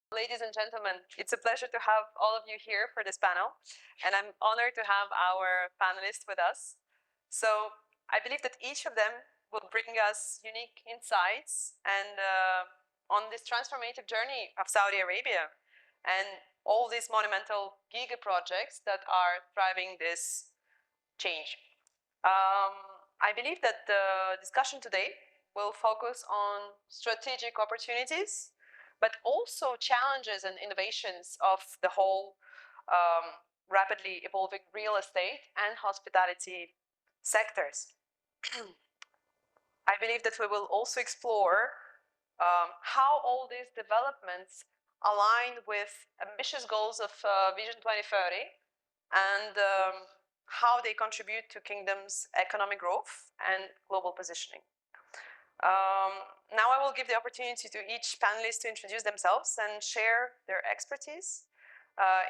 Ladies and gentlemen, it's a pleasure to have all of you here for this panel, and I'm honored to have our panelists with us. So I believe that each of them will bring us unique insights and on this transformative journey of Saudi Arabia and all these monumental giga projects that are driving this change. I believe that the discussion today will focus on strategic opportunities, but also challenges and innovations of the whole rapidly evolving real estate and hospitality sectors. I believe that we will also explore how all these developments align with ambitious goals of Vision 2030 and how they contribute to Kingdom's economic growth and global positioning. Now I will give the opportunity to each panelist to introduce themselves and share their expertise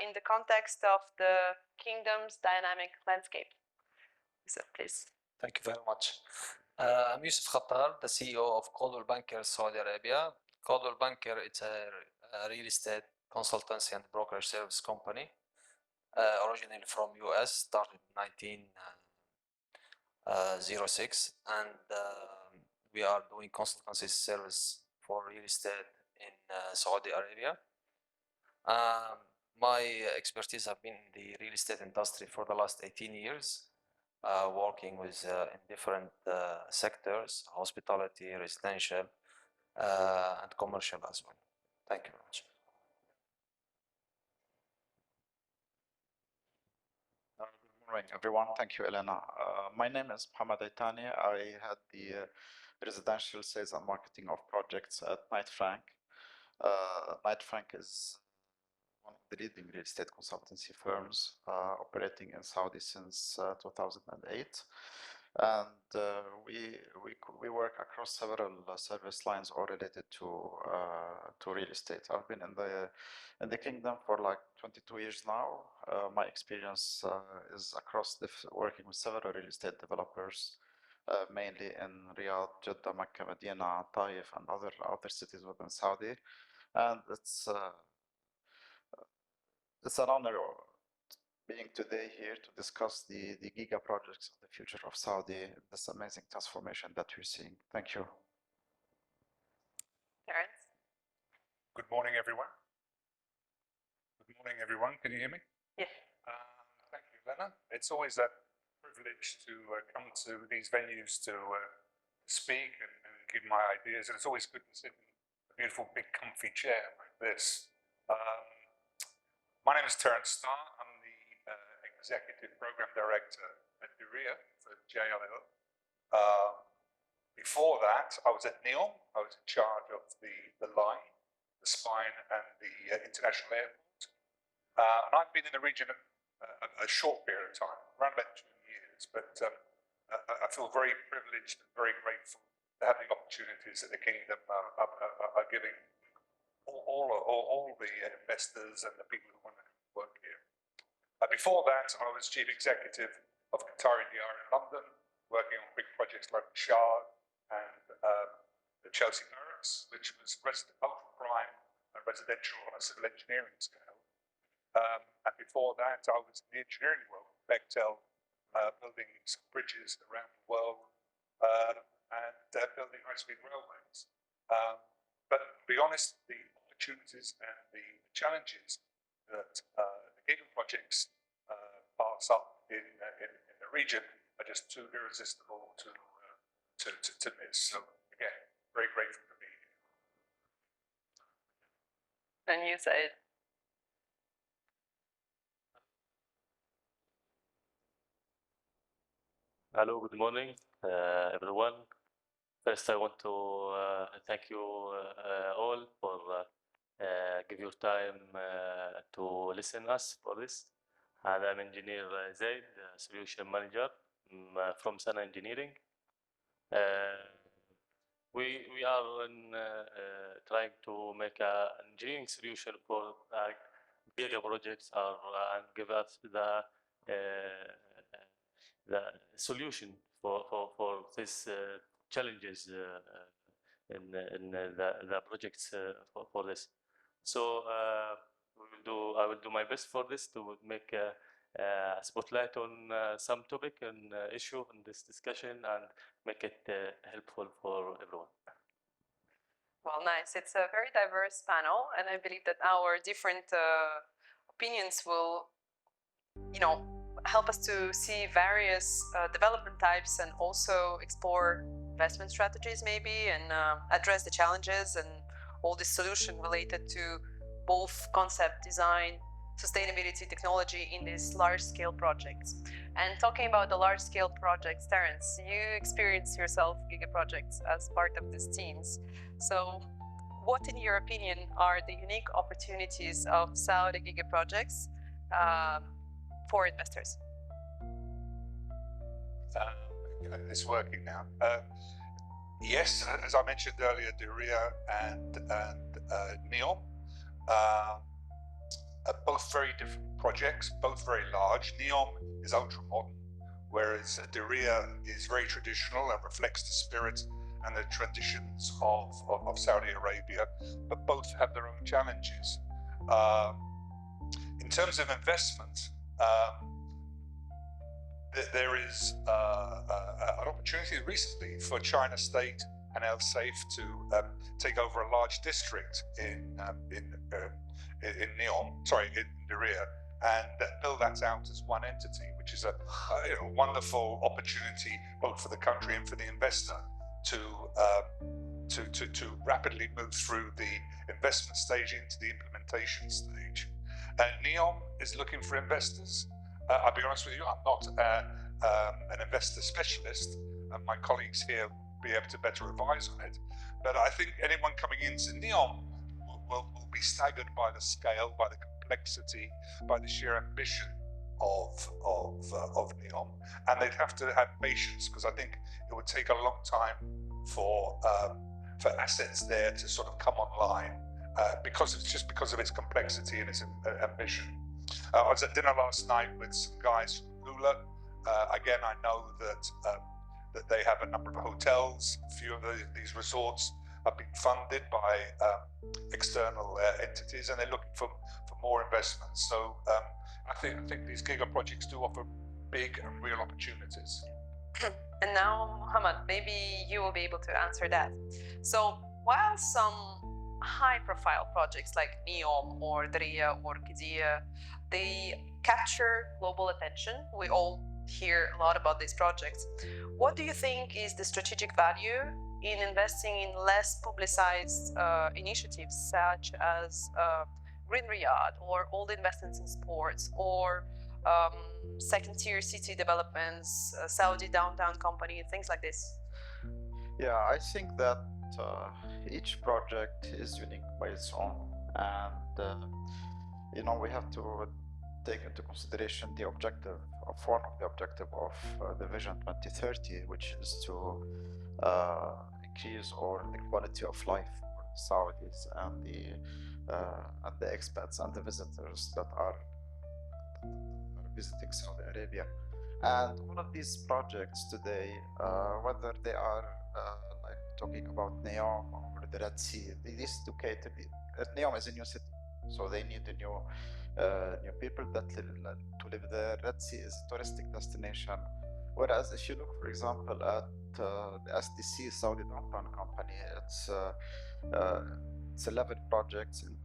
in the context of the Kingdom's dynamic landscape. So please. Thank you very much. I'm Yusuf Khattar, the CEO of Coldwell Banker Saudi Arabia. Coldwell Banker is a real estate consultancy and brokerage service company, originally from US, started in 1906, and we are doing consultancy service for real estate in Saudi Arabia. My expertise have been in the real estate industry for the last 18 years. Working with in different sectors, hospitality, residential, and commercial as well. Thank you very much. Good morning, everyone. Thank you, Elena. My name is Mohammed Aitani. I had the residential sales and marketing of projects at Knight Frank. Knight Frank is one of the leading real estate consultancy firms operating in Saudi since 2008, and we work across several service lines all related to real estate. I've been in the kingdom for like 22 years now. My experience is across working with several real estate developers, mainly in Riyadh, Jeddah, Mecca, Medina, Taif, and other cities within Saudi, and it's an honor being today here to discuss the Giga projects of the future of Saudi, this amazing transformation that we're seeing. Thank you. Terence. Good morning, everyone. Good morning, everyone. Can you hear me? Yes. Thank you, Lena. It's always a privilege to come to these venues to speak and give my ideas, and it's always good to sit in a beautiful, big, comfy chair like this. My name is Terence Starr. I'm the Executive Program Director at Qiddiya for JLL. Before that, I was at NEOM. I was in charge of the line, the spine, and the international airport. And I've been in the region a short period of time, around about 2 years, but I feel very privileged and very grateful to have the opportunities that the Kingdom are giving all the investors and the people who want to work here. Before that, I was Chief Executive of Qiddiya in London, working on big projects like Sheraton and the Chelsea Barracks, which was ultra-prime and residential on a civil engineering scale. And before that, I was in the engineering world, Bechtel, building some bridges around the world and building high-speed railways. But to be honest, the opportunities and the challenges that the Giga projects pass up in the region are just too irresistible to miss. So again, very grateful to be here. And you, Said. Hello, good morning, everyone. First, I want to thank you all for give your time to listen us for this. And I'm Engineer Zaid, Solution Manager from Sana Engineering. We are trying to make an engineering solution for bigger projects and give us the solution for these challenges in the projects for this. So I will do my best for this to make a spotlight on some topic and issue in this discussion and make it helpful for everyone. Well, nice. It's a very diverse panel, and I believe that our different opinions will, help us to see various development types and also explore investment strategies maybe, and address the challenges and all the solution related to both concept design, sustainability, technology in these large-scale projects. And talking about the large-scale projects, Terence, you experience yourself Giga Projects as part of these teams. So what, in your opinion, are the unique opportunities of Saudi Giga Projects for investors? It's working now. Yes, as I mentioned earlier, Diriyah and NEOM are both very different projects, both very large. NEOM is ultra modern, whereas Diriyah is very traditional and reflects the spirit and the traditions of Saudi Arabia, but both have their own challenges. In terms of investment, there is an opportunity recently for China State and Al Saif to take over a large district in Diriyah, and build that out as one entity, which is a wonderful opportunity both for the country and for the investor to rapidly move through the investment stage into the implementation stage. NEOM is looking for investors. I'll be honest with you, I'm not an investor specialist, and my colleagues here will be able to better advise on it. But I think anyone coming into NEOM will be staggered by the scale, by the complexity, by the sheer ambition of NEOM, and they'd have to have patience, because I think it would take a long time for assets there to sort of come online, because of its complexity and its ambition. I was at dinner last night with some guys from Lula. Again, I know that they have a number of hotels. A few of these resorts have been funded by external entities, and they're looking for more investment. So I think these Giga projects do offer big and real opportunities. And now, Muhammad, maybe you will be able to answer that. So while some high-profile projects like NEOM or Diriyah or Qiddiya, they capture global attention. We all hear a lot about these projects. What do you think is the strategic value in investing in less publicized initiatives such as Green Riyadh, or all the investments in sports, or second-tier city developments, Saudi downtown company, things like this? Yeah, I think that each project is unique by its own, and we have to take into consideration the objective of one of the objective of the Vision 2030, which is to increase the quality of life for Saudis and the expats and the visitors that are visiting Saudi Arabia. And all of these projects today, whether they are like talking about NEOM or the Red Sea, these to cater. NEOM is a new city, so they need new people that live there. Red Sea is a touristic destination. Whereas if you look, for example, at the SDC, Saudi Downtown Company, it's 11 projects in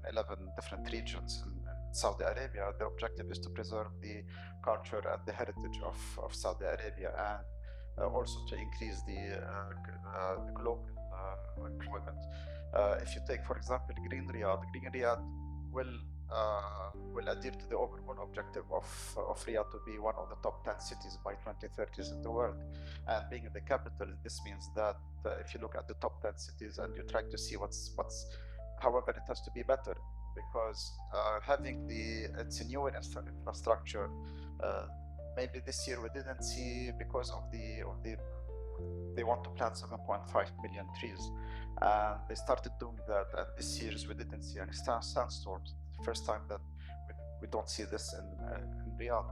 11 different regions in Saudi Arabia. The objective is to preserve the culture and the heritage of Saudi Arabia, and also to increase the global employment. If you take, for example, Green Riyadh will adhere to the overall objective of Riyadh to be one of the top 10 cities by 2030 in the world. And being the capital, this means that if you look at the top 10 cities and you try to see however, it has to be better, because having it's a newer infrastructure. Maybe this year we didn't see, because of they want to plant 7.5 million trees, and they started doing that. And this year we didn't see any sandstorms. First time that we don't see this in Riyadh.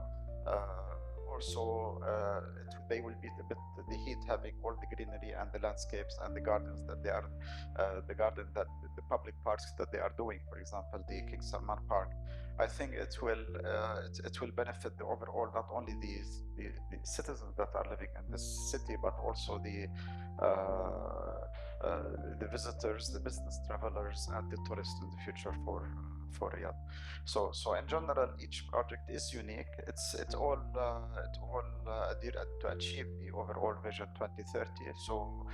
also they will be a bit the heat, having all the greenery and the landscapes and the gardens that they are the public parks that they are doing, for example the King Salman Park. I think it will benefit the overall, not only the citizens that are living in this city, but also the visitors, the business travelers, and the tourists in the future for Riyadh. So in general, each project is unique. It's all to achieve the overall vision 2030. So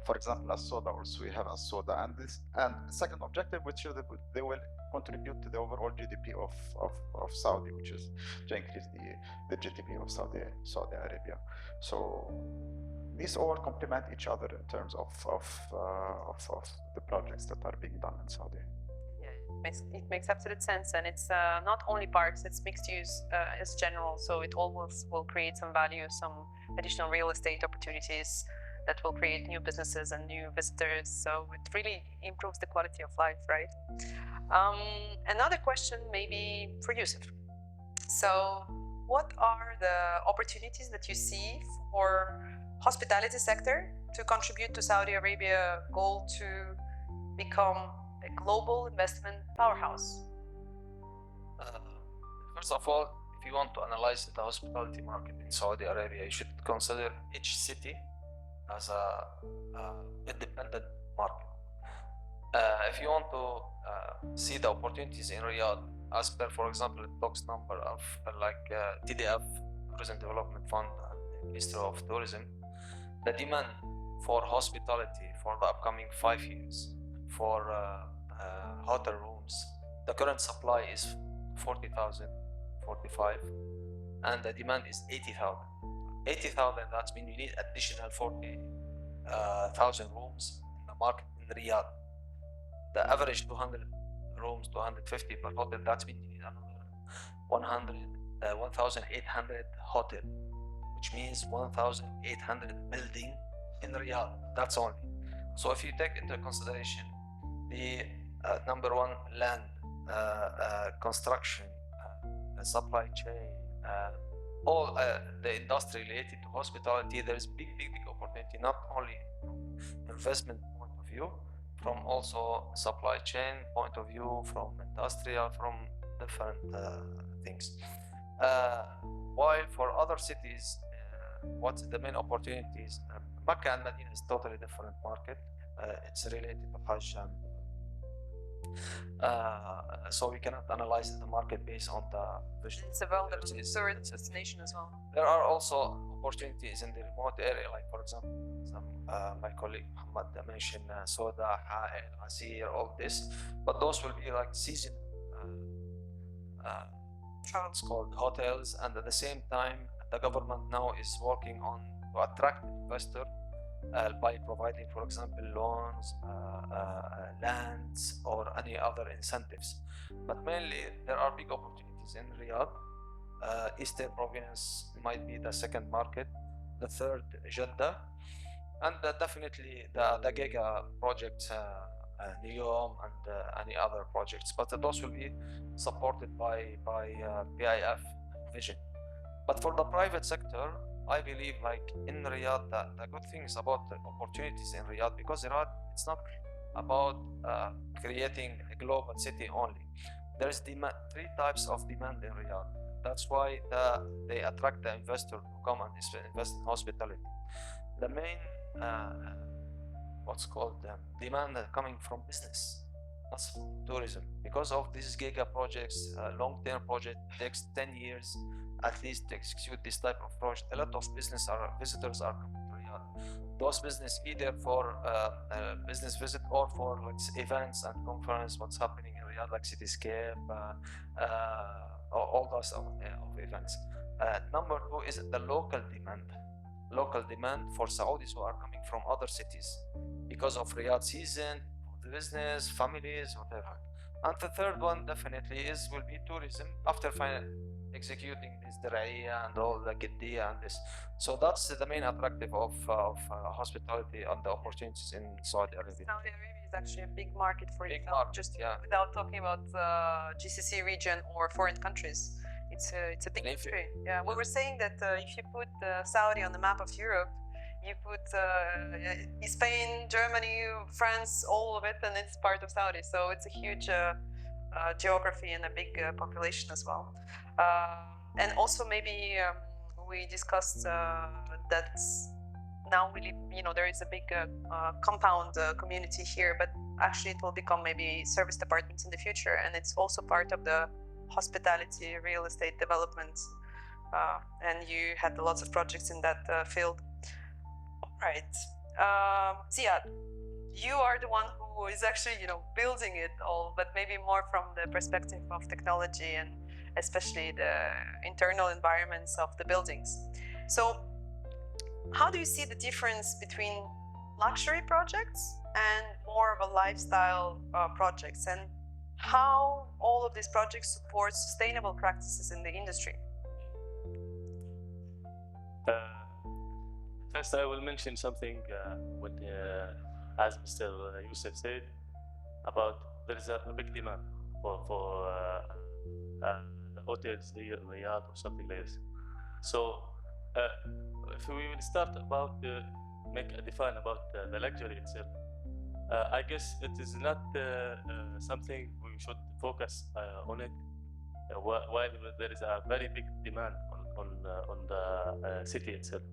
for example, as Soda, also we have as Soda, and second objective, which is they will contribute to the overall GDP of Saudi, which is to increase the GDP of Saudi Arabia. So these all complement each other in terms of the projects that are being done in Saudi. Yeah, it makes absolute sense, and it's not only parks; it's mixed use as general. So it always will create some value, some additional real estate opportunities that will create new businesses and new visitors. So it really improves the quality of life, right? Another question maybe for Yusuf. So what are the opportunities that you see for hospitality sector to contribute to Saudi Arabia goal to become a global investment powerhouse? First of all, if you want to analyze the hospitality market in Saudi Arabia, you should consider each city as a independent market. If you want to see the opportunities in Riyadh, as per, for example, the box number of TDF, Tourism Development Fund, and the Ministry of Tourism, the demand for hospitality for the upcoming 5 years for hotel rooms, the current supply is 40,000, 45, and the demand is 80,000. 80,000, that means you need additional 40,000 rooms in the market in Riyadh. The average 200 rooms, 250 per hotel, that means you need another 1,800 hotel, which means 1,800 building in Riyadh, that's only. So if you take into consideration the number one, land, construction, supply chain, all the industry related to hospitality, there is big opportunity, not only from investment point of view, from also supply chain point of view, from industrial, from different things. While for other cities, what's the main opportunities? Makkah and Medina is totally different market. It's related to Hajj, and so we cannot analyze the market based on the vision. It's a tourist destination as well. There are also opportunities in the remote area, like for example, my colleague Muhammad mentioned Soda, Ha'il, Asir, all this, but those will be like seasonal it's called hotels, and at the same time the government now is working on to attract investor by providing, for example, loans, lands, or any other incentives. But mainly there are big opportunities in Riyadh. Eastern province might be the second market, the third Jeddah, and definitely the Giga projects, NEOM, and any other projects. But those will be supported by PIF vision. But for the private sector, I believe, like in Riyadh, the good things about the opportunities in Riyadh, because Riyadh, it's not about creating a global city only. There is three types of demand in Riyadh. That's why they attract the investor to come and invest in hospitality. The main what's called demand coming from business, that's tourism. Because of these giga projects, long-term project takes 10 years at least to execute this type of project. A lot of visitors are coming to Riyadh. Those business either for business visit or for events and conference, what's happening in Riyadh, like Cityscape, all those of events. Number two is the local demand for Saudis who are coming from other cities because of Riyadh season, for the business, families, whatever. And the third one definitely will be tourism after executing this Diriyah and all the Qiddiya and this. So that's the main attractive of hospitality and the opportunities in Saudi Arabia. Saudi Arabia is actually a big market for Big itself, market, just yeah. without talking about GCC region or foreign countries. it's a big And if- country. Yeah, we were saying that if you put Saudi on the map of Europe, you put Spain, Germany, France, all of it, and it's part of Saudi. So it's a huge geography and a big population as well. And also maybe we discussed that now we live, there is a big compound community here, but actually it will become maybe service departments in the future, and it's also part of the hospitality real estate development, and you had lots of projects in that field. All right, Ziad, you are the one who is actually building it all, but maybe more from the perspective of technology and especially the internal environments of the buildings. So how do you see the difference between luxury projects and more of a lifestyle projects, and how all of these projects support sustainable practices in the industry? First, I will mention something as Mr. Youssef said, about there is a big demand for the hotels here in Riyadh or something like this. So if we will start about define about the luxury itself, I guess it is not something we should focus on it while there is a very big demand on the city itself.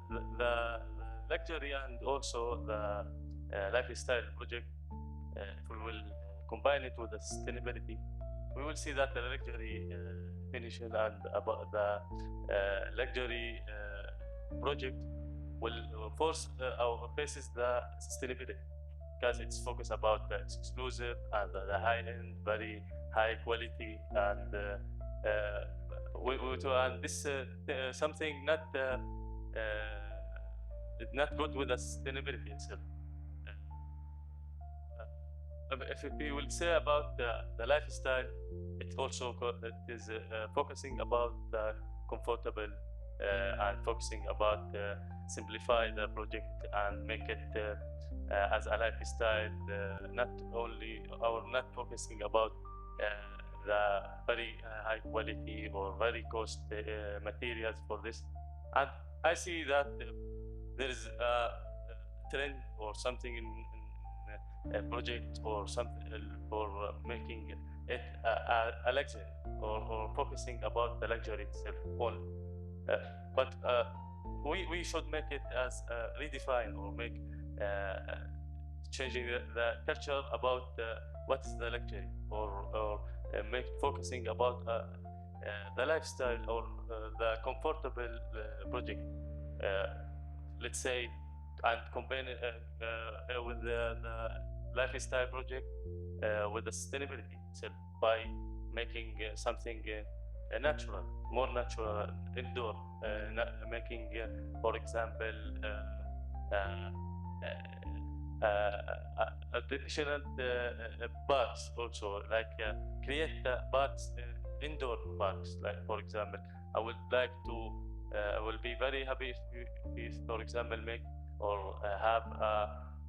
The luxury and also the lifestyle project, if we will combine it with the sustainability, we will see that the luxury definition and about the luxury project will force our faces the sustainability, because it's focused about the exclusive and the high end, very high quality, and this something not good with the sustainability itself. If we will say about the lifestyle, it also it is focusing about the comfortable and focusing about simplify the project and make it as a lifestyle, not only or not focusing about the very high quality or very cost materials for this. And I see that there is a trend or something in a project or something for making it a luxury or focusing about the luxury itself only. But we should make it as redefine or make changing the culture about what is the luxury, or make focusing about the lifestyle or the comfortable project. Let's say, and combine it with the lifestyle project with the sustainability itself by making something natural, more natural, indoor, making, for example, additional parks also, like create parks, indoor parks. Like, for example, I would like to, I will be very happy if for example, make or have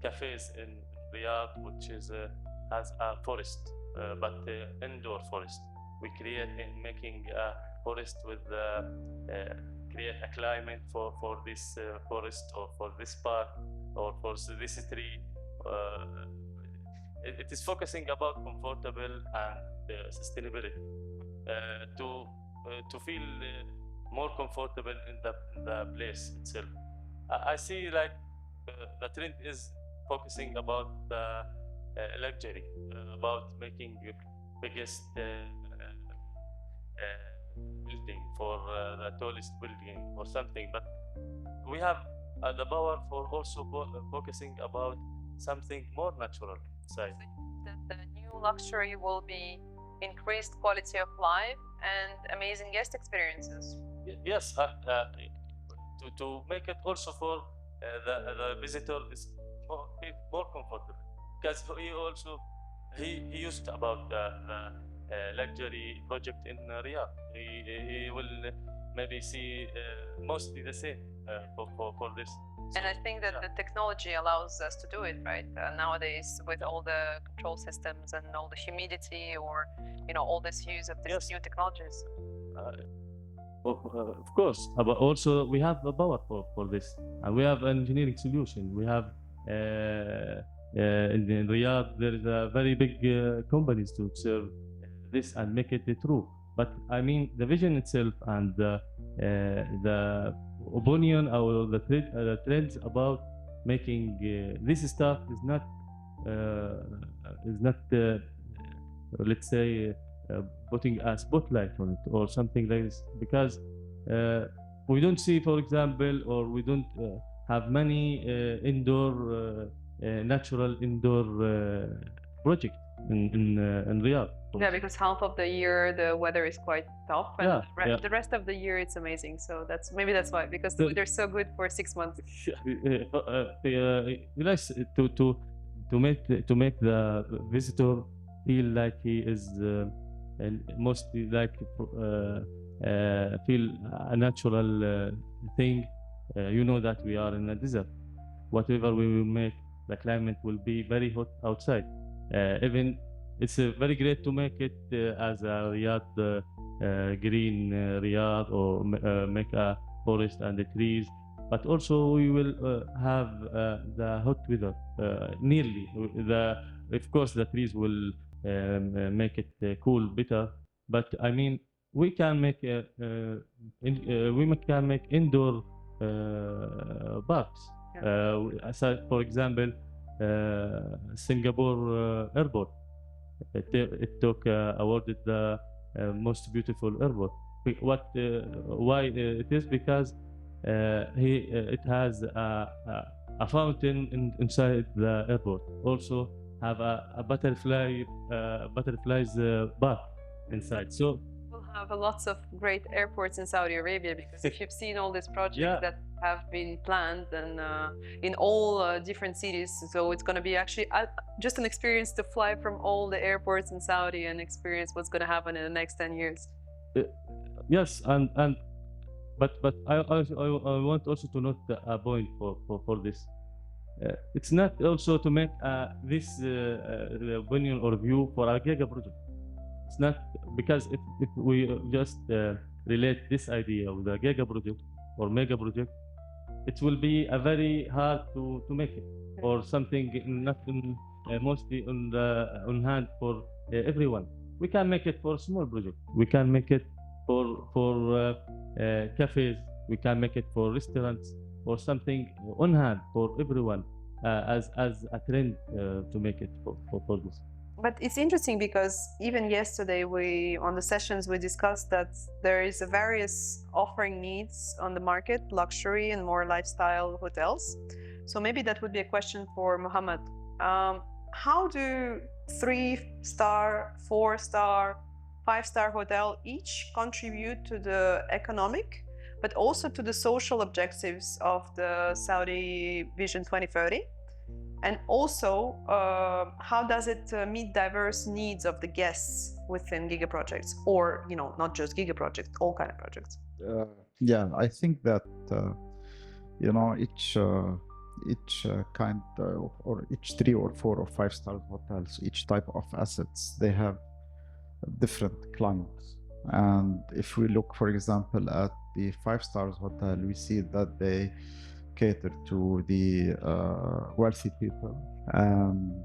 cafes in Riyadh, which is has a forest, but indoor forest. We create in making a forest with create a climate for this forest or for this park or for this tree. It is focusing about comfortable and sustainability to feel more comfortable in the place itself. I see like the trend is focusing about the luxury, about making biggest building for the tallest building or something, but we have the power for also focusing about something more natural side. That the new luxury will be increased quality of life and amazing guest experiences. Yes, to make it also for the visitor is more comfortable, because he used about the luxury project in Riyadh. He will maybe see mostly the same for this. And I think that the technology allows us to do it, right? Nowadays, with all the control systems and all the humidity, or all this use of these new technologies. Of course, but also we have the power for this, and we have an engineering solution. We have in Riyadh there is a very big companies to serve this and make it true. But I mean the vision itself and the opinion or the trends about making this stuff is not let's say putting a spotlight on it or something like this, because we don't see, for example, or we don't have many indoor natural indoor project in Riyadh. Yeah, because half of the year the weather is quite tough, and the rest of the year it's amazing. So that's why, because the weather is so good for 6 months. Nice to make the visitor feel like he is mostly like feel a natural thing. That we are in a desert. Whatever we will make, the climate will be very hot outside. Even it's very great to make it as a Riyadh green Riyadh, or make a forest and the trees. But also we will have the hot weather nearly. Of course, the trees will make it cool better. But I mean, we can make indoor parks. For example, Singapore airport. It took awarded the most beautiful airport. Why it is? Because it has a fountain inside the airport. Also have a butterflies park inside. So we'll have lots of great airports in Saudi Arabia, because if you've seen all these projects that have been planned and in all different cities, so it's going to be actually just an experience to fly from all the airports in Saudi and experience what's going to happen in the next 10 years. Yes, but I want also to note a point for this. It's not also to make this opinion or view for our Giga project. It's not, because if we just relate this idea with the Giga project or mega project, it will be a very hard to make it, or something not mostly on hand for everyone. We can make it for small project. We can make it for cafes. We can make it for restaurants, or something on hand for everyone as a trend to make it for this. But it's interesting because even yesterday on the sessions we discussed that there is a various offering needs on the market, luxury and more lifestyle hotels. So maybe that would be a question for Mohammed. How do 3-star, 4-star, 5-star hotel each contribute to the economic, but also to the social objectives of the Saudi Vision 2030? And also, how does it meet diverse needs of the guests within Giga Projects, or not just Giga Projects, all kind of projects? Yeah, I think that each kind or each 3 or 4 or 5-star hotels, each type of assets, they have different clients. And if we look, for example, at the 5-star hotel, we see that they cater to the wealthy people and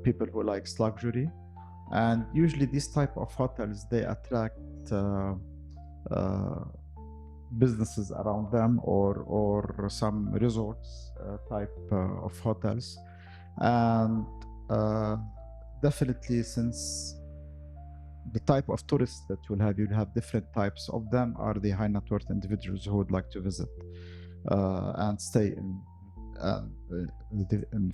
people who likes luxury. And usually these type of hotels, they attract businesses around them, or some resorts type of hotels. And definitely, since the type of tourists that you'll have different types of them are the high net worth individuals who would like to visit and stay in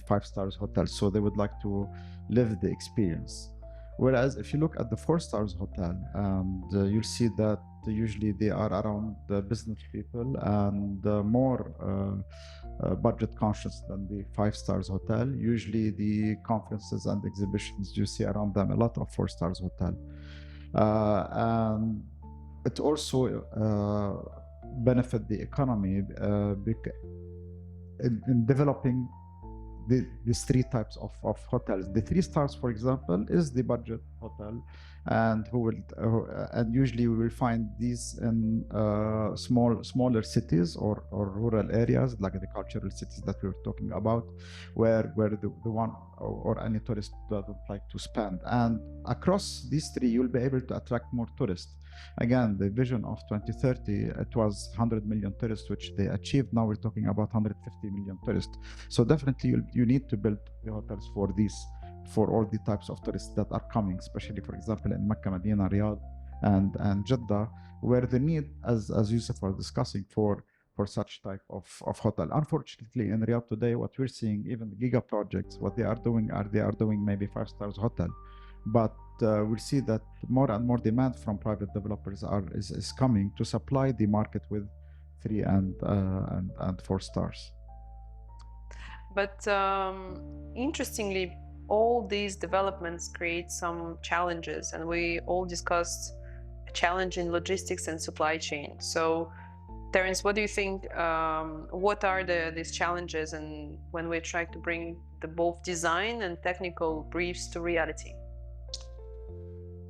5-star hotels. So they would like to live the experience. Whereas if you look at the 4-star hotel, and you'll see that usually they are around the business people and more budget conscious than the 5-star hotel. Usually the conferences and exhibitions you see around them, a lot of 4-star hotel. And it also benefit the economy in developing these three types of hotels. The 3 stars, for example, is the budget hotel, and and usually we will find these in smaller cities or rural areas, like the cultural cities that we were talking about, where the one or any tourist doesn't like to spend. And across these 3, you'll be able to attract more tourists. Again, the vision of 2030, it was 100 million tourists, which they achieved. Now we're talking about 150 million tourists. So definitely you need to build the hotels for all the types of tourists that are coming, especially, for example, in Mecca, Medina, Riyadh, and Jeddah, where the need, as Yusuf was discussing, for such type of hotel. Unfortunately, in Riyadh today, what we're seeing, even the Giga projects, what they are doing maybe 5 stars hotel, but we'll see that more and more demand from private developers is coming to supply the market with 3 and 4 stars. But interestingly, all these developments create some challenges, and we all discussed a challenge in logistics and supply chain. So, Terence, what do you think? What are these challenges, and when we try to bring the both design and technical briefs to reality?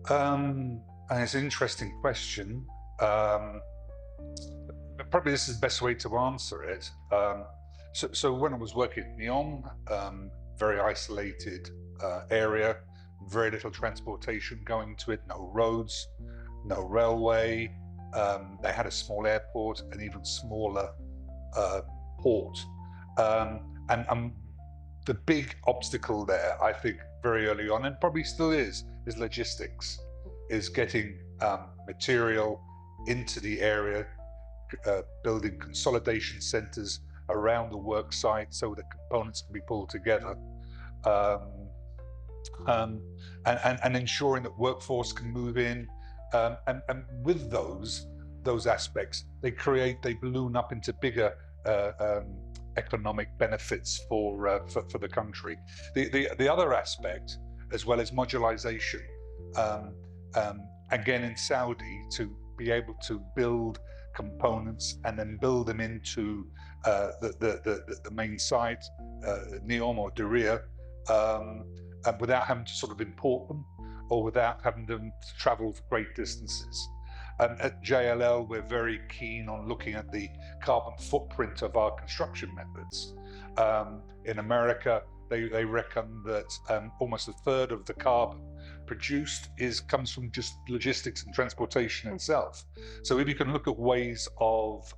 And it's an interesting question. Probably this is the best way to answer it. So when I was working at NEOM, very isolated area, very little transportation going to it, no roads, no railway. They had a small airport, an even smaller port. And the big obstacle there, I think, very early on, and probably still is logistics, is getting material into the area, building consolidation centers around the work site so that components can be pulled together, and ensuring that workforce can move in. And with those aspects, they balloon up into bigger economic benefits for the country. The other aspect, as well as modularization, again in Saudi, to be able to build components and then build them into the main site, NEOM or Diriyah, without having to sort of import them or without having them to travel great distances. At JLL, we're very keen on looking at the carbon footprint of our construction methods. In America, they reckon that almost a third of the carbon produced comes from just logistics and transportation itself. So if you can look at ways of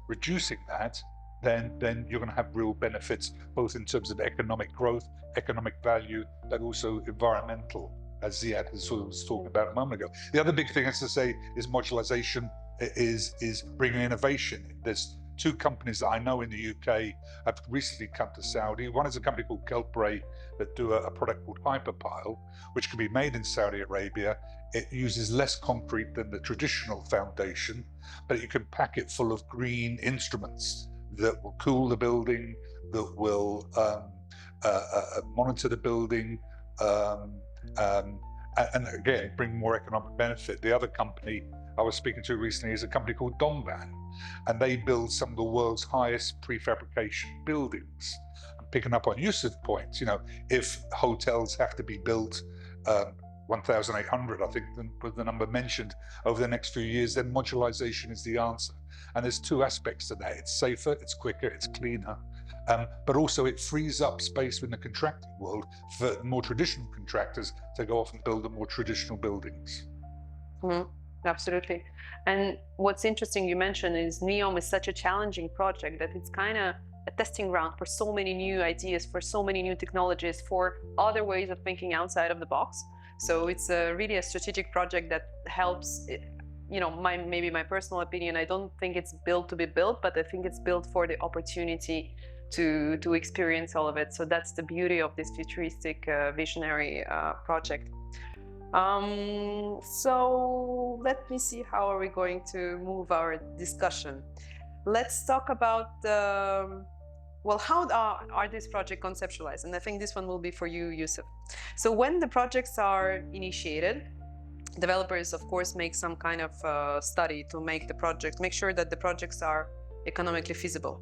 reducing that, then you're going to have real benefits, both in terms of economic growth, economic value, but also environmental, as Ziad was talking about a moment ago. The other big thing, as I say, is modularization, is bringing innovation. There's 2 companies that I know in the UK have recently come to Saudi. One is a company called Kelpray that do a product called Hyperpile, which can be made in Saudi Arabia. It uses less concrete than the traditional foundation, but you can pack it full of green instruments that will cool the building, that will monitor the building, and again, bring more economic benefit. The other company I was speaking to recently is a company called Dongban, and they build some of the world's highest prefabrication buildings. And picking up on Yusuf's point, if hotels have to be built 1,800, I think was the number mentioned, over the next few years, then modularization is the answer. And there's 2 aspects to that. It's safer, it's quicker, it's cleaner, but also it frees up space in the contracting world for more traditional contractors to go off and build the more traditional buildings. Absolutely. And what's interesting you mentioned is NEOM is such a challenging project that it's kind of a testing ground for so many new ideas, for so many new technologies, for other ways of thinking outside of the box. So it's really a strategic project that helps, maybe my personal opinion, I don't think it's built to be built, but I think it's built for the opportunity to experience all of it. So that's the beauty of this futuristic, visionary project. So let me see how are we going to move our discussion. Let's talk about how are these projects conceptualized? And I think this one will be for you, Yusuf. So when the projects are initiated, developers, of course, make some kind of study to make sure that the projects are economically feasible.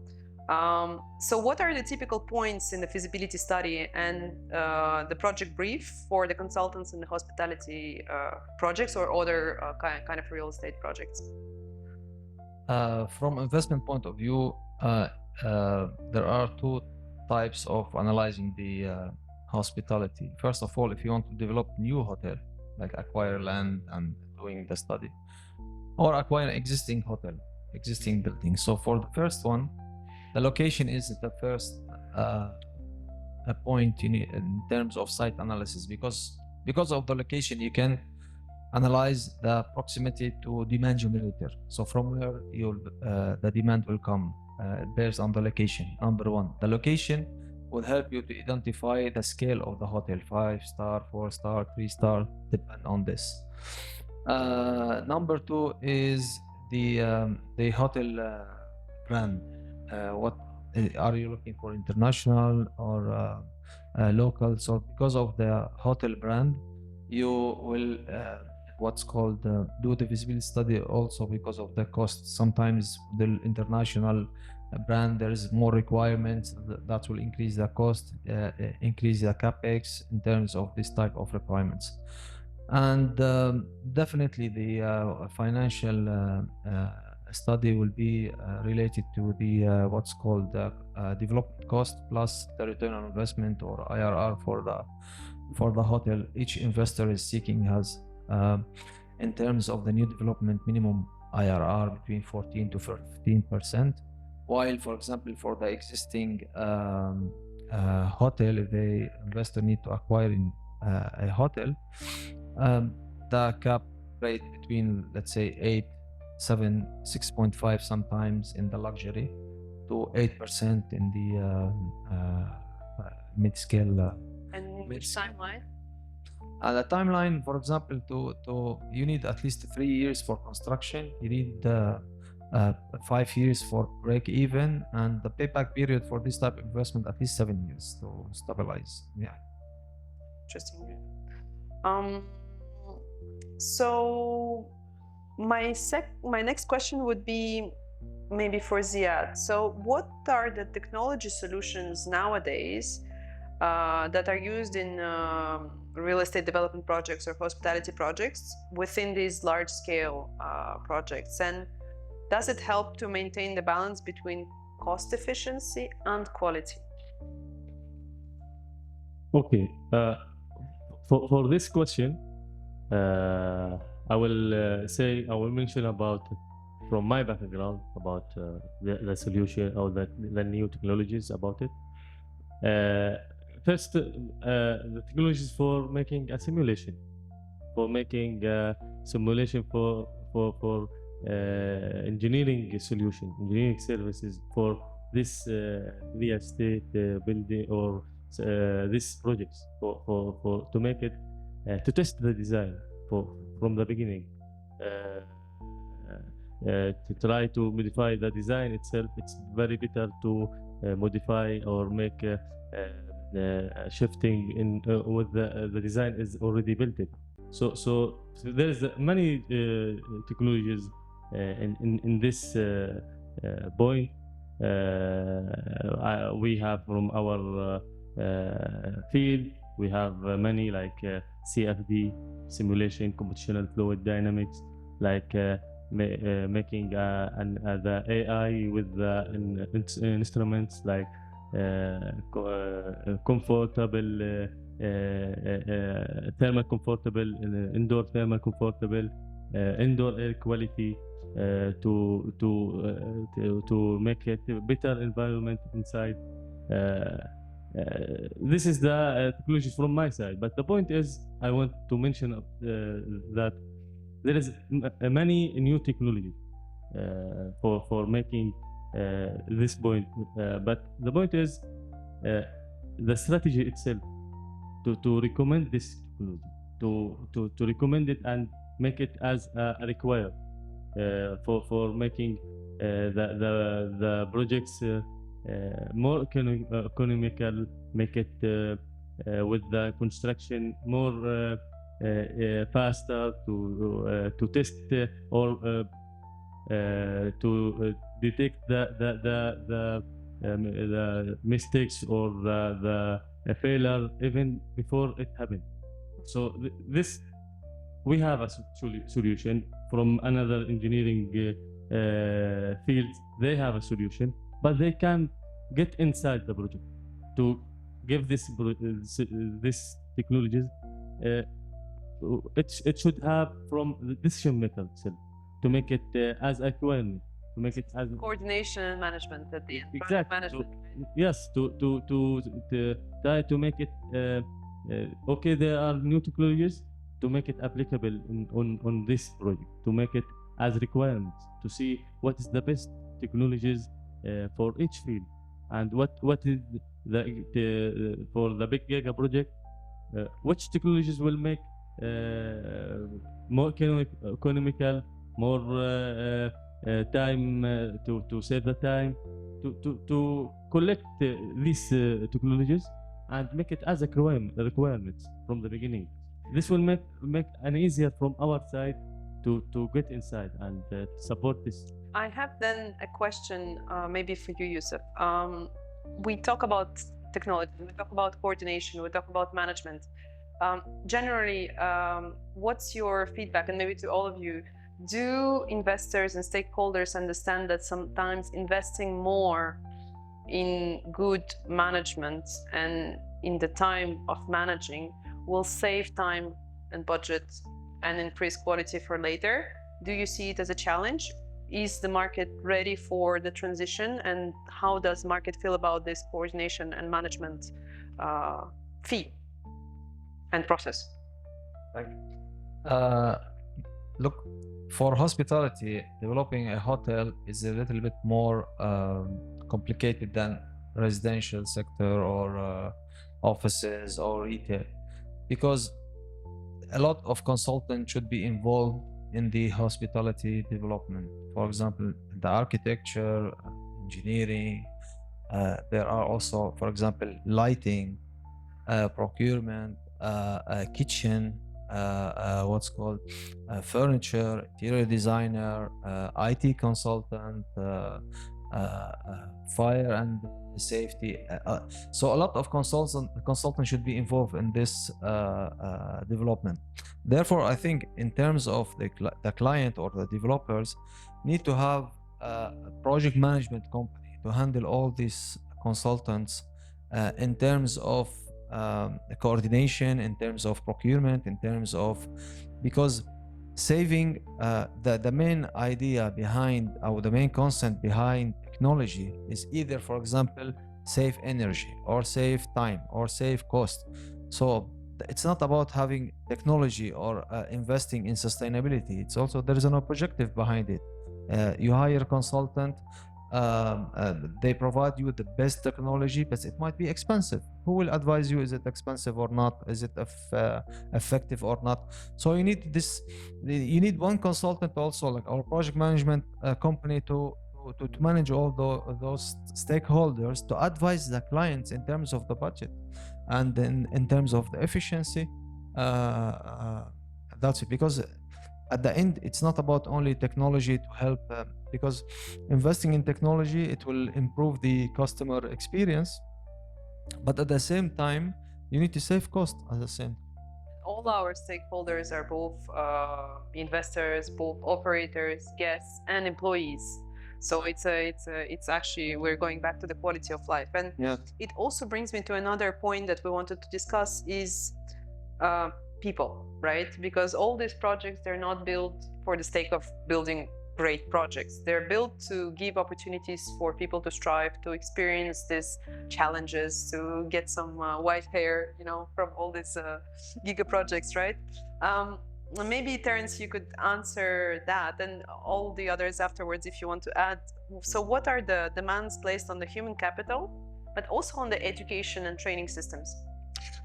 So what are the typical points in the feasibility study and the project brief for the consultants in the hospitality projects or other kind of real estate projects? From investment point of view, there are two types of analyzing the hospitality. First of all, if you want to develop new hotel, like acquire land and doing the study, or acquire existing hotel, existing building. So for the first one, the location is the first point in terms of site analysis, because of the location you can analyze the proximity to demand generator. So from where the demand will come based on the location. Number one, the location will help you to identify the scale of the hotel, 5-star, 4-star, 3-star, depend on this. Number two is the hotel brand. What are you looking for, international or local? So because of the hotel brand, you will what's called do the visibility study also because of the cost. Sometimes the international brand, there is more requirements that will increase the cost, increase the capex in terms of this type of requirements. And definitely the financial study will be related to the what's called the development cost plus the return on investment, or IRR, for the hotel. Each investor is seeking has in terms of the new development minimum IRR between 14 to 15%, while for example for the existing hotel, if the investor need to acquire in a hotel, the cap rate between, let's say, 8, 7, 6.5 sometimes in the luxury, to 8% in the mid-scale. And which timeline? The timeline, for example, to you need at least 3 years for construction. You need 5 years for break even, and the payback period for this type of investment at least 7 years to stabilize. Yeah. Interesting. So my next question would be maybe for Ziad. So what are the technology solutions nowadays that are used in real estate development projects or hospitality projects within these large-scale projects? And does it help to maintain the balance between cost efficiency and quality? Okay. For this question, I will mention about, from my background, about the solution or the new technologies about it. First, the technologies for making a simulation, for engineering solution, engineering services for this real estate building or these projects, for to make it to test the design from the beginning, to try to modify the design itself. It's very better to modify or make shifting in with the design is already built. So there's many technologies in this point. We have from our field, we have many like CFD, simulation, computational fluid dynamics, like making the AI with the instruments like comfortable, thermal comfortable, indoor thermal comfortable, indoor air quality, to make it a better environment inside. This is the technology from my side, but the point is I want to mention that there is many new technologies for making this point, but the point is the strategy itself to recommend this technology, to recommend it and make it as a required for making the projects more economical, make it with the construction more faster, to test or to detect the the mistakes or the failure even before it happened. So this we have a solution from another engineering field. They have a solution, but they can get inside the project to give this technologies. It should have from the decision maker itself to make it as a requirement, to make it as Coordination and management at the end. Project exactly management. yes, to try to make it okay. There are new technologies to make it applicable on this project, to make it as requirements, to see what is the best technologies for each field, and what is the for the big Giga project, which technologies will make more economical, more time to save the time, to collect these technologies and make it as a requirements from the beginning. This will make an easier from our side to get inside and support this. I have then a question, maybe for you, Yusuf. We talk about technology, we talk about coordination, we talk about management. Generally, what's your feedback, and maybe to all of you, do investors and stakeholders understand that sometimes investing more in good management and in the time of managing will save time and budget and increase quality for later? Do you see it as a challenge? Is the market ready for the transition, and how does the market feel about this coordination and management fee and process? Look, for hospitality, developing a hotel is a little bit more complicated than residential sector or offices or retail, because a lot of consultants should be involved in the hospitality development. For example, the architecture, engineering, there are also, for example, lighting, procurement, kitchen, what's called furniture, interior designer, IT consultant, fire and safety. So a lot of consultants should be involved in this development. Therefore, I think in terms of the client or the developers need to have a project management company to handle all these consultants in terms of coordination, in terms of procurement, in terms of, because saving the main idea behind, or the main concept behind technology is either, for example, save energy or save time or save cost. So it's not about having technology or investing in sustainability. It's also, there is an objective behind it. You hire a consultant, they provide you the best technology, but it might be expensive. Who will advise you, is it expensive or not? Is it effective or not? So you need this, you need one consultant also, like our project management company, to manage all those stakeholders, to advise the clients in terms of the budget and then in terms of the efficiency. That's it, because at the end, it's not about only technology to help, because investing in technology, it will improve the customer experience, but at the same time, you need to save cost at the same. All our stakeholders are both investors, both operators, guests, and employees. So it's actually, we're going back to the quality of life. And Yeah. it also brings me to another point that we wanted to discuss is people, right? Because all these projects, they're not built for the sake of building great projects. They're built to give opportunities for people to strive, to experience these challenges, to get some white hair, you know, from all these Giga projects, right? Maybe, Terence, you could answer that, and all the others afterwards if you want to add. So what are the demands placed on the human capital, but also on the education and training systems?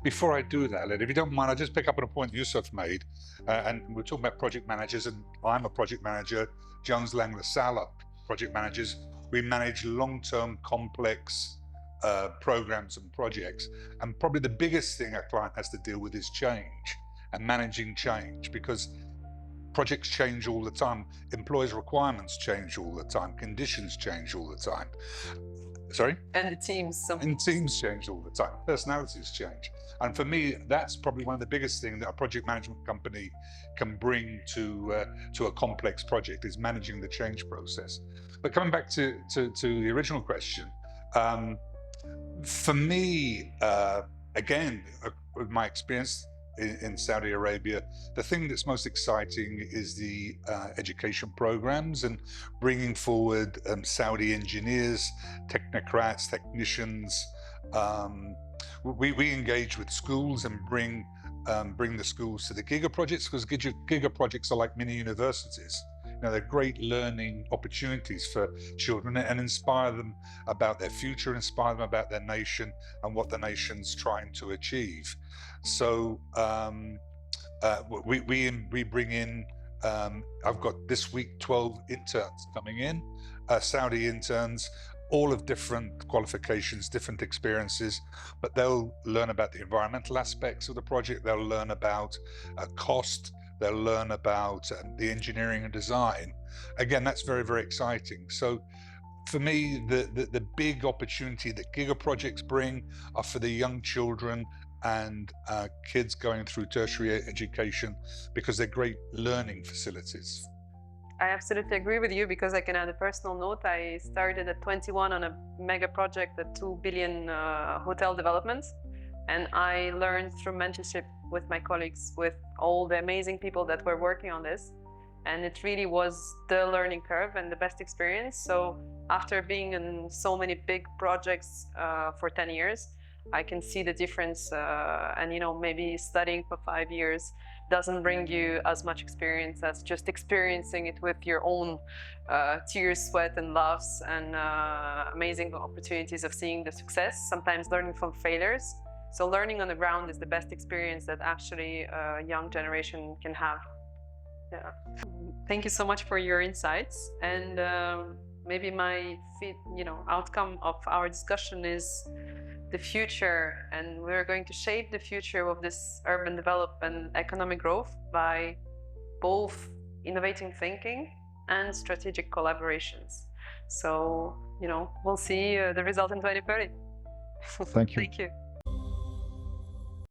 Before I do that, if you don't mind, I'll just pick up on a point Yusuf made. And we're talking about project managers, and I'm a project manager. Jones Lang LaSalle are project managers. We manage long-term complex programs and projects. And probably the biggest thing a client has to deal with is change and managing change, because projects change all the time. Employees' requirements change all the time. Conditions change all the time. Sorry? And the teams. And teams change all the time. Personalities change. And for me, that's probably one of the biggest things that a project management company can bring to a complex project, is managing the change process. But coming back to the original question, for me, again, with my experience in Saudi Arabia, the thing that's most exciting is the education programs and bringing forward Saudi engineers, technocrats, technicians. We engage with schools and bring the schools to the Giga Projects, because Giga Projects are like mini universities. You know, they're great learning opportunities for children and inspire them about their future, inspire them about their nation and what the nation's trying to achieve. So we bring in, I've got this week 12 interns coming in, Saudi interns, all of different qualifications, different experiences, but they'll learn about the environmental aspects of the project, they'll learn about cost, they'll learn about the engineering and design. Again, that's very, very exciting. So for me, the big opportunity that Giga Projects bring are for the young children and kids going through tertiary education, because they're great learning facilities. I absolutely agree with you, because I can add a personal note. I started at 21 on a mega project, a 2 billion hotel developments. And I learned through mentorship with my colleagues, with all the amazing people that were working on this. And it really was the learning curve and the best experience. So after being in so many big projects for 10 years, I can see the difference. And, you know, maybe studying for 5 years doesn't bring you as much experience as just experiencing it with your own tears, sweat, and laughs, and amazing opportunities of seeing the success, sometimes learning from failures. So learning on the ground is the best experience that actually a young generation can have. Yeah. Thank you so much for your insights. And maybe my outcome of our discussion is the future, and we're going to shape the future of this urban development and economic growth by both innovating thinking and strategic collaborations. So, you know, we'll see the result in 2030. Thank you. Thank you.